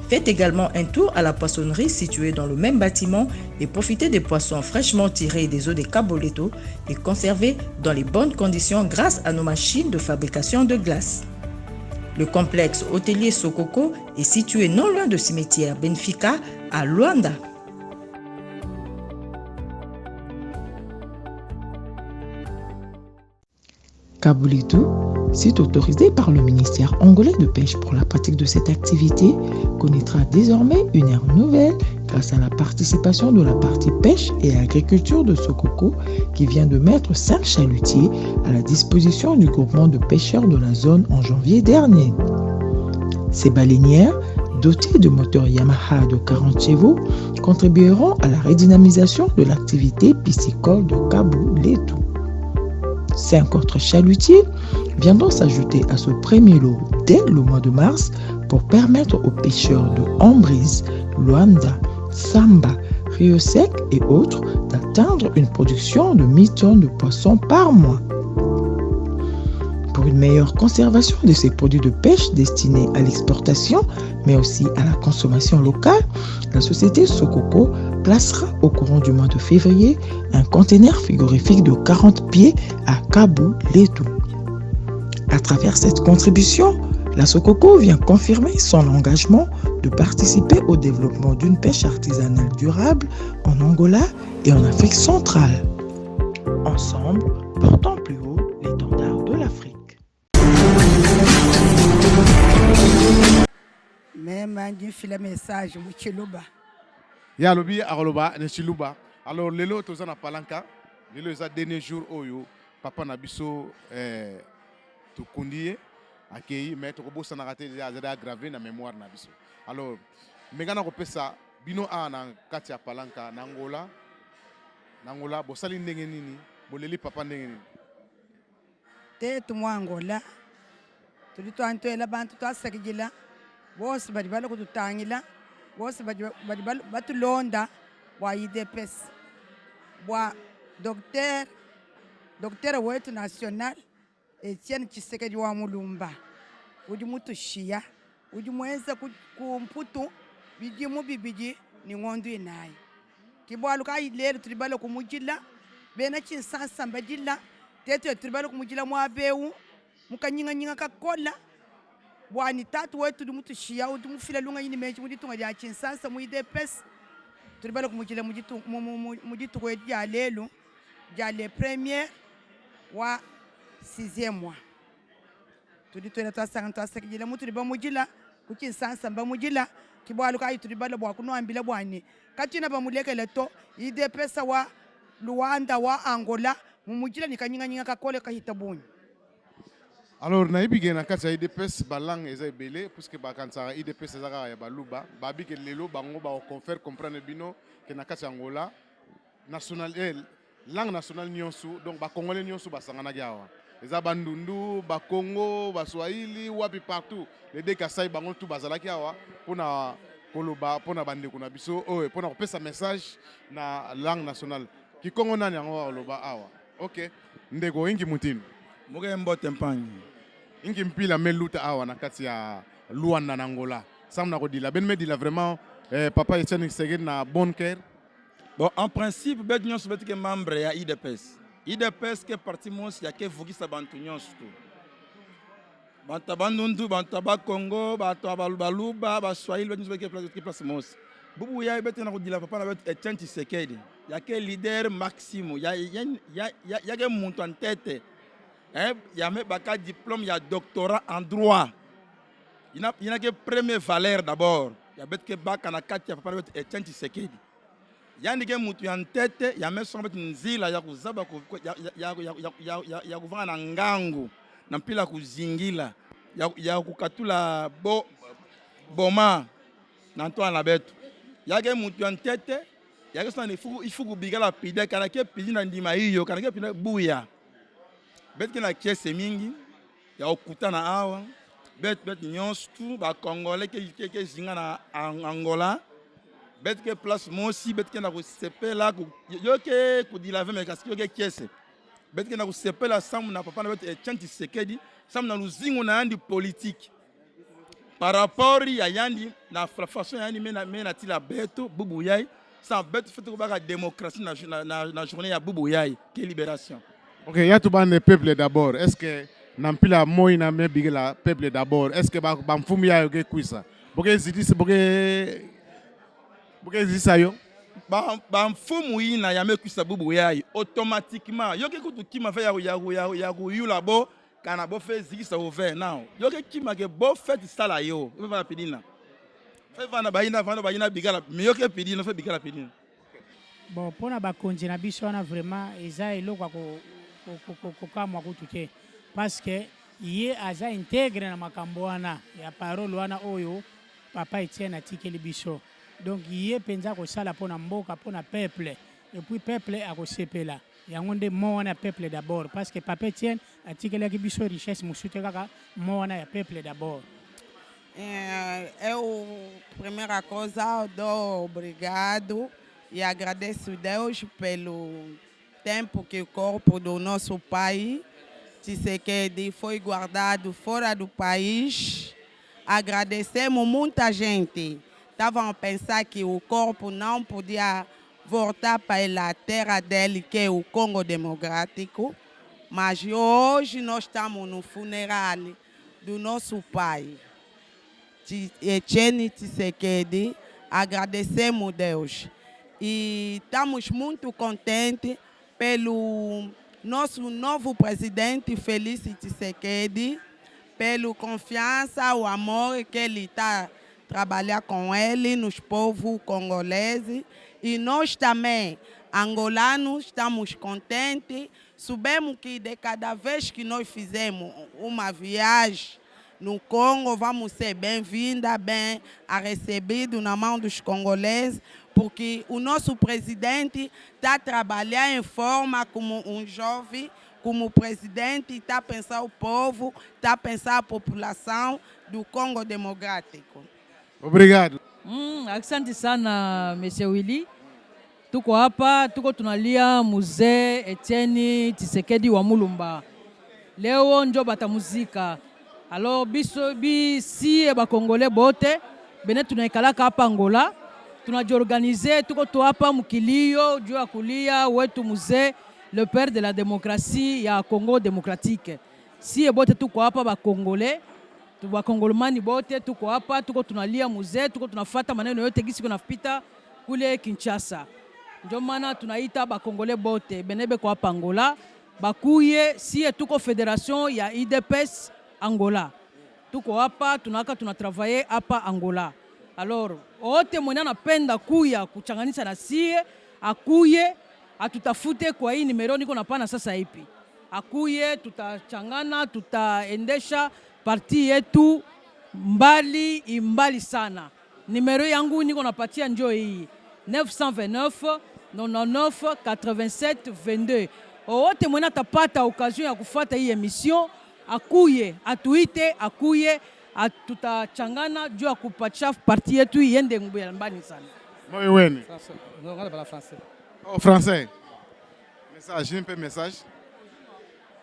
Faites également un tour à la poissonnerie située dans le même bâtiment et profitez des poissons fraîchement tirés des eaux des Caboleto et conservés dans les bonnes conditions grâce à nos machines de fabrication de glace. Le complexe hôtelier Sokoko est situé non loin de cimetière Benfica à Luanda. Kaboleto, site autorisé par le ministère angolais de pêche pour la pratique de cette activité, connaîtra désormais une ère nouvelle grâce à la participation de la partie pêche et agriculture de Sokoko qui vient de mettre 5 chalutiers à la disposition du groupement de pêcheurs de la zone en janvier dernier. Ces baleinières, dotées de moteurs Yamaha de 40 chevaux, contribueront à la redynamisation de l'activité piscicole de Kaboleto. 5 autres chalutiers viendront s'ajouter à ce premier lot dès le mois de mars pour permettre aux pêcheurs de Ambrise, Luanda, Samba, Rio Sec et autres d'atteindre une production de 1000 tonnes de poissons par mois. Pour une meilleure conservation de ces produits de pêche destinés à l'exportation, mais aussi à la consommation locale, la société Sokoko placera au courant du mois de février un conteneur frigorifique de 40 pieds à Kaboleto. À travers cette contribution, la Sokoko vient confirmer son engagement de participer au développement d'une pêche artisanale durable en Angola et en Afrique centrale. Ensemble, portons plus haut l'étendard de l'Afrique. Même un fil message mu Chiluba. Ya lobi akoloba ne Chiluba. Alors lelo tozana palanka, lelo eza dernier jour oyo papa na biso tukundiye akei mais tokobosa na raté déjà gravé na mémoire na biso. Alors mengana kopesa bino ana kati ya palanka na Angola bosali ndenge nini boleli papa ndenge nini Tetu mu Angola tuli twantwela bantu twasakijila bose bali bala kututangila bose bali batulonda bwa IDPS bwa docteur wetu national Etienne Tshisekedi wa Mulumba udi mutushia udi mweza kumputu biji mubibiji ni ngondu inayi kibwalu ka ilero tulibala kumujila bena chinsasa mbajila tetu tulibala kumujila mwabeu mukanyinga kakola bwani tatu wetu mutushia udi mufila lunga yini mechi muditunga ya chinsasa mu IDPS tulibala kumujila muditu kwedi ya lelo ya le premier wa 6e mois. Tudi tuena twasakijila mutu liba mujila kuchinsansa mba mujila kibwalu kai tudi bala bwa kuno ambila bwani katina bamulekele to ide pesa wa Luanda wa Angola mumujila nikanyinga kakole kahita bunyi. Alors na ibige na kati ya IDPS balang eza ebele puisque bakansaka IDPS ezaka ya baluba babi ke lelo bango ba confère comprendre bino ke na kati ya Angola national langue nationale nyonso donc ba congolais nyonso basangana awa eza bandundu ba Congo ba Swahili wapi partout les deux kasai bango tout bazalaki awa pona koloba pona bandeko na biso pona kopesa message na langue nationale ki Congo nani yango loba awa. OK ndeko ingi mutini Muge mbote mpangi ingi mpila meluta awa na kati ya Luanda na Angola samna ko dila ben me dila vraiment papa Etienne Tshisekedi na bon cœur. Bon, en principe bet nyonso bet ke membre ya IDPS ke parti mos ya ke vukisa bantu nyonso tu banta bandundu banta ba Congo banta baluba ba Swahili bet nyonso ke place mos bubu ya bet na ko dila papa na bet Etienne Tshisekedi ya ke leader maximo ya ke muntu en tête. Il y a même un diplôme, il y a doctorat en droit. Il y a que première valeur d'abord. Il y a que bac en akati, il y a pas Etienne Tshisekedi. Il y a que mutu en tête, il y a même son nzila ya kuzaba ya kuvanga na ngangu na mpila kuzingila ya kukatula boma na ntoa na betu. Il y a que mutu en tête, il y a que son il faut kubigala pide kana ke pidi na ndima hiyo kana ke pide buya. Bet que na kiese mingi ya okutana awa bet nyonso tu ba congolais ke zinga na Angola bet que place mosi bet que na ko sepela yo ke ku dilave me kasi yo ke kiese bet que na ko sepela sam na papa na bet Etienne Tshisekedi sam na luzingo na andi politique par rapport ya yandi na façon yandi mena tila beto bubu yai sans bet fait ko ba démocratie na journée ya bubu yai que libération. OK, il y a tout le peuple d'abord. Est-ce que nampila moi na me bigela peuple d'abord? Est-ce que ba mfumu ya yoke kuisa? Boke zidisi boke zisa yo? Ba mfumu ina ya me kuisa bubu yayi automatiquement. Yoke kutu kima fa ya yula bo kana bo fe zikisa over now. Yoke kima ke bo fait sala yo. Fe va pedina. Fe va na bayina bigala. Me yoke pedina fe bigala pedina. Bon, pona ba konje na biso na vraiment eza eloko kokamwa kutu te parce que ye aza intègre na makambo wana ya parole wana oyo papa Etienne atikeli biso donc ye penza kosala pona mboka pona peuple et puis peuple akosepela yango nde mo wana peuple d'abord parce que papa Etienne atikelaki biso richesse musute kaka mo wana ya peuple d'abord. Primeira coisa, obrigado e agradeço a Deus pelo tempo que o corpo do nosso pai Tshisekedi foi guardado fora do país. Agradecemos muita gente. Estavam a pensar que o corpo não podia voltar para a terra dele, que é o Congo Democrático. Mas hoje nós estamos no funeral do nosso pai, Etienne Tshisekedi. Agradecemos a Deus. E estamos muito contentes pelo nosso novo presidente Félix Tshisekedi, pela confiança, o amor que ele está trabalhando com ele, nos povos congoleses. E nós também, angolanos, estamos contentes. Sabemos que de cada vez que nós fizemos uma viagem no Congo, vamos ser bem-vinda, bem recebidos na mão dos congoleses, porque o nosso presidente está trabalhando em forma como um jovem, como presidente, está a pensar o povo, está a pensar a população do Congo Democrático. Obrigado. Asante sana, Monsieur Willy. Tuko hapa, tuko tunalia mzee Etienne Tshisekedi wa Mulumba. Leo njo batamuzika. Alors biso si ba Congolais bote, bene tunaikalaka hapa Angola. Tunajiorganize, tuko tu hapa mkilio, juu ya kulia wetu mzee le père de la démocratie ya Congo démocratique. Si bote tuko hapa ba Congolais, tuba Kongolomani bote tuko hapa, tuko tunalia mzee, tuko tunafuata maneno yote gisi kunapita kule Kinshasa. Ndio maana tunaita ba Congolais bote benebe kwa hapa Angola bakuye si tuko fédération ya IDPS Angola. Tuko hapa tuna travailler hapa Angola. Alors, ote mwenye anapenda kuya kuchanganisha na sie, akuye atutafute kwa hii nimero niko napana sasa hivi. Akuye tutachangana, tutaendesha parti yetu mbali sana. Nimero yangu niko napatia njoo hii 929 99 87 22. Ote mwenye atapata occasion ya kufuata hii emission, akuye atuite, akuye tutachangana juu ya kupatia parti yetu iende mbali sana. Moi weni. Non, on parle français. Oh, français. Message, un peu message.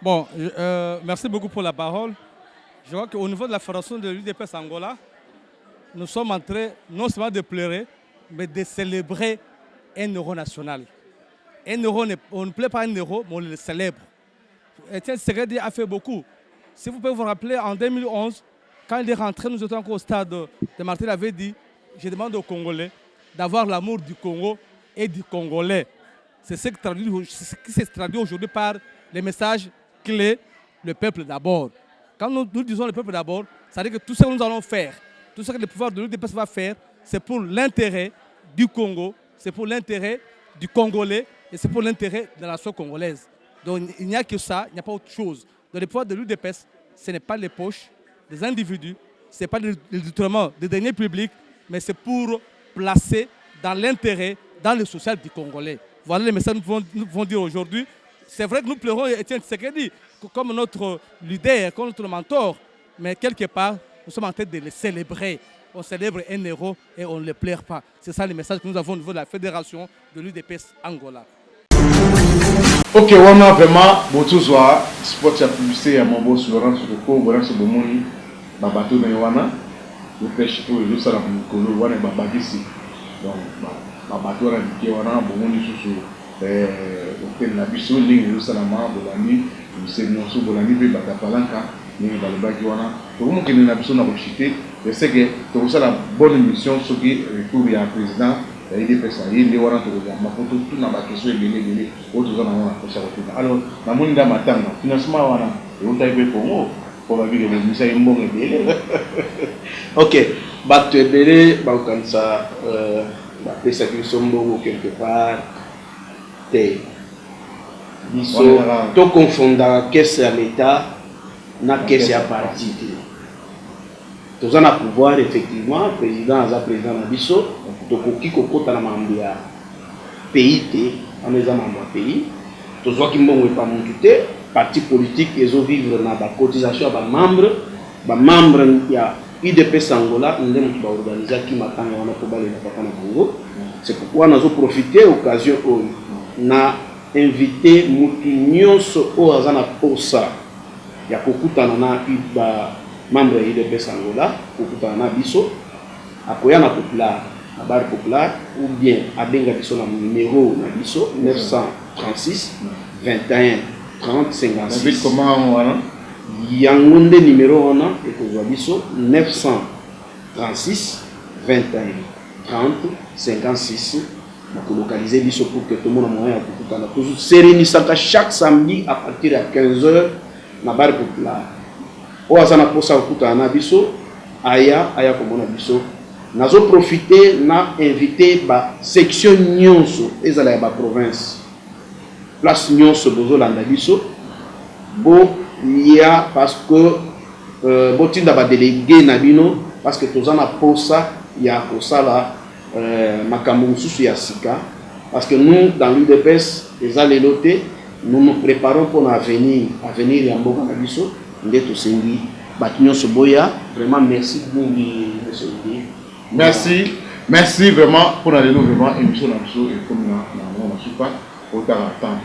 Bon, merci beaucoup pour la parole. Je vois qu'au niveau de la fédération de l'UDPS Angola, nous sommes en train non seulement de pleurer, mais de célébrer un euro national. Un euro, on ne plaît pas un euro, mais on le célèbre. Etienne Tshisekedi a fait beaucoup. Si vous pouvez vous rappeler, en 2011, quand il est rentré, nous étions encore au stade de Martin avait dit, je demande aux Congolais d'avoir l'amour du Congo et du Congolais. C'est ce qui s'est traduit aujourd'hui par les messages clés, le peuple d'abord. Quand nous disons le peuple d'abord, ça veut dire que tout ce que nous allons faire, tout ce que le pouvoir de l'UDPS va faire, c'est pour l'intérêt du Congo, c'est pour l'intérêt du Congolais et c'est pour l'intérêt de la nation congolaise. Donc il n'y a que ça, il n'y a pas autre chose. Donc le pouvoir de l'UDPS, ce n'est pas les poches des individus, ce n'est pas le détournement des deniers publics, mais c'est pour placer dans l'intérêt, dans le social du Congolais. Voilà les messages que nous pouvons dire aujourd'hui. C'est vrai que nous pleurons Etienne Tshisekedi comme notre leader, comme notre mentor, mais quelque part, nous sommes en train de le célébrer. On célèbre un héros et on ne le pleure pas. C'est ça le message que nous avons au niveau de la fédération de l'UDPS Angola. Ok, on a vraiment beaucoup de sport de publicité à mon boss Laurent Sokoko, Laurent Sobomoni, Babato Naïwana, le pêche pour le salam Kolo, Wana Babagisi. Donc, Babato Naïwana, Bomoni Soussou, Hôtel Nabiso, Ling, le Salama, Bolani, le Sénonso, Bolani, Batapalanka, Ling, Balabaki Wana. Tout le monde qui est Nabiso n'a pas chité, je sais que tout ça la bonne émission, ce qui retourne à un président. Il est fait ça, il est warant de ma photo, tout n'a pas question de autres gens ont apprécié. Alors, la monnaie d'amateur, financement, et on t'a fait pour moi, pour la vie de l'émission, il m'a dit. Ok, battu belé, comme ça, la ça qui sont beaucoup quelque part, t'es. Ils sont tout confondus, qu'est-ce à l'État, n'a qu'est-ce à parti. Tous en a pouvoir, effectivement, le président a président Nabiso, donc qui kokota na mambia pays té, en les amambia pays. Tous ceux qui m'ont pas monté, parti politique, ils ont vivre na ba cotisation à ba membre il y a UDPS Angola, nous avons organisé qui m'attend on a pour baler na papa na Congo. C'est pourquoi nous avons profité occasion na invité mutinyoso o azana posa ya kokuta na ba membre de l'UDPS Angola, pour Biso, à Koyana Populaire, à Bar Populaire, ou bien à Benga Biso, le numéro Biso, 936 21 30 56. Comment on a Yangonde numéro on a, et que Biso, 936 21 30 56. On peut localiser Biso pour que tout le monde ait moyen de faire. Toujours Sérénissaka chaque samedi à partir de 15h, à Bar Populaire. Oazana posa okuta na biso aya komona biso nazo profiter na invité ba section nyonso ezala ya ba province place nyonso bozo landa biso bo ya parce que botinda ba délégué na bino parce que tozana posa ya kosala makambo mususu ya sika parce que nous dans l'UDPS ezala loté nous nous préparons pour l'avenir ya mboka na biso. Vraiment merci beaucoup. Merci vraiment pour la vraiment émission et comme on ne pas autant attendre.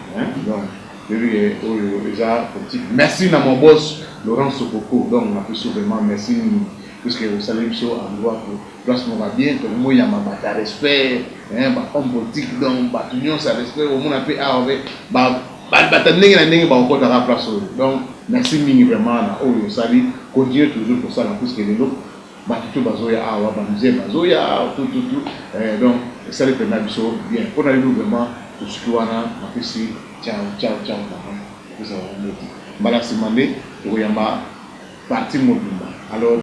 Merci à mon boss Laurent Sokoko. Donc on a vraiment merci puisque vous savez que on doit place mon va bien que moi il y a ma respect homme politique donc batunion ça respect au monde a fait avec donc merci vraiment continuez toujours pour ça puisque les autres batutu bazoya awa bamusée bazoya tout donc ça les permet bien pour aller vraiment tout ce qu'on a ciao vous avez dit. Mbala Simande, Royamba, parti mobile. Alors.